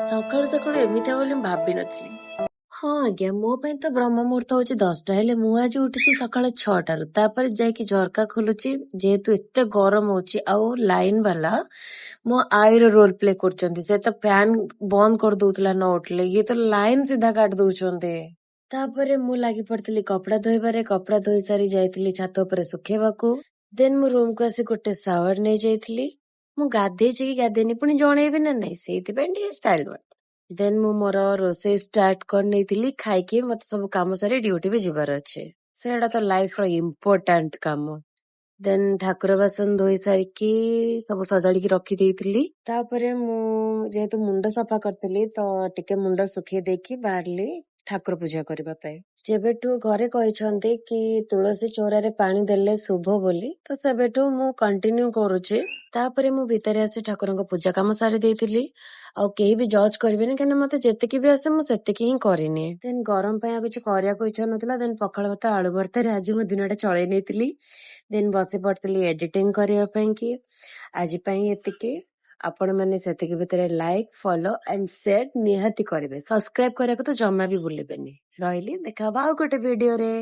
ସକାଳୁ ସକାଳୁ ଏମିତି ହବ ବୋଲି ମୁଁ ଭାବିନଥିଲି। ହଁ ଆଜ୍ଞା, ମୋ ପାଇଁ ତ ବ୍ରହ୍ମ ମୁହୂର୍ତ୍ତ ହଉଛି 10ଟା, ହେଲେ ମୁଁ ଆଜି ଉଠିଛି ସକାଳ 6ଟାରୁ। ତାପରେ ଯାଇକି ଝରକା ଖୋଲୁଛି, ଯେହେତୁ ଏତେ ଗରମ ହଉଛି ଆଉ ଲାଇନ ବାଲା ମୋ ଆଈର ରୋଲ ପ୍ଲେ କରୁଛନ୍ତି। ସେ ତ ଫ୍ୟାନ ବନ୍ଦ କରିଦଉଥିଲା ନ ଉଠିଲେ, ଇଏ ତ ଲାଇନ ସିଧା କାଟି ଦଉଛନ୍ତି। ତାପରେ ମୁଁ ଲାଗି ପଡିଥିଲି କପଡା ଧୋଇବାରେ। କପଡା ଧୋଇ ସାରି ଯାଇଥିଲି ଛାତ ଉପରେ ଶୁଖେଇବାକୁ। ଦେନ୍ ମୁଁ ରୁମକୁ ଆସି ଗୋଟେ ସାୱାର ନେଇ ଯାଇଥିଲି। ମୁଁ ଗାଧେଇଛି କି ଗାଧେଇନି ପୁଣି ଜଣେଇବି ନା ନାଇଁ, ସେଇଥିପାଇଁ ଟିକେ ଷ୍ଟାଇଲ ମାରିଥିଲି। ଦେନ୍ ମୁଁ ମୋର ରୋଷେଇ ଷ୍ଟାର୍ଟ କରିନେଇଥିଲି। ଖାଇକି ମତେ ସବୁ କାମ ସାରି ଡ୍ୟୁଟି ବି ଯିବାର ଅଛି। ସେଇଟା ତ ଲାଇଫର ଇମ୍ପୋର୍ଟାଣ୍ଟ କାମ। ଦେନ୍ ଠାକୁର ବାସନ ଧୋଇ ସାରିକି ସବୁ ସଜାଡିକି ରଖିଦେଇଥିଲି। ତାପରେ ମୁଁ ଯେହେତୁ ମୁଣ୍ଡ ସଫା କରିଥିଲି ତ ଟିକେ ମୁଣ୍ଡ ଶୁଖେଇ ଦେଇକି ବାହାରିଲି ଠାକୁର ପୂଜା କରିବା ପାଇଁ। ଯେବେଠୁ ଘରେ କହିଛନ୍ତି କି ତୁଳସୀ ଚଉରାରେ ପାଣି ଦେଲେ ଶୁଭ ବୋଲି, ତ ସେବେଠୁ ମୁଁ କଣ୍ଟିନ୍ୟୁ କରୁଛି। ତାପରେ ମୁଁ ଭିତରେ ଆସି ଠାକୁରଙ୍କ ପୂଜା କାମ ସାରି ଦେଇଥିଲି। ଆଉ କେହି ବି ଜଜ୍ କରିବେନି, କାହିଁକିନା ମତେ ଯେତିକି ବି ଆସେ ମୁଁ ସେତିକି ହିଁ କରିନିଏ। ଦେନ୍ ଗରମ ପାଇଁ ଆଉ କିଛି କରିବାକୁ ଇଚ୍ଛା ନଥିଲା। ଦେନ୍ ପଖାଳ ଭାତ ଆଳୁ ଭର୍ତ୍ତାରେ ଆଜି ମୁଁ ଦିନଟା ଚଳେଇ ନେଇଥିଲି। ଦେନ୍ ବସି ପଡିଥିଲି ଏଡିଟିଂ କରିବା ପାଇଁ କି। ଆଜି ପାଇଁ ଏତିକି। ଆପଣମାନେ ସେତିକି ଭିତରେ ଲାଇକ୍, ଫଲୋ ଆଣ୍ଡ ସେୟାର ନିହାତି କରିବେ। ସବସ୍କ୍ରାଇବ କରିବାକୁ ତ ଜମା ବି ଭୁଲିବେନି। ରହିଲି, ଦେଖା ହବା ଆଉ ଗୋଟେ ଭିଡିଓରେ।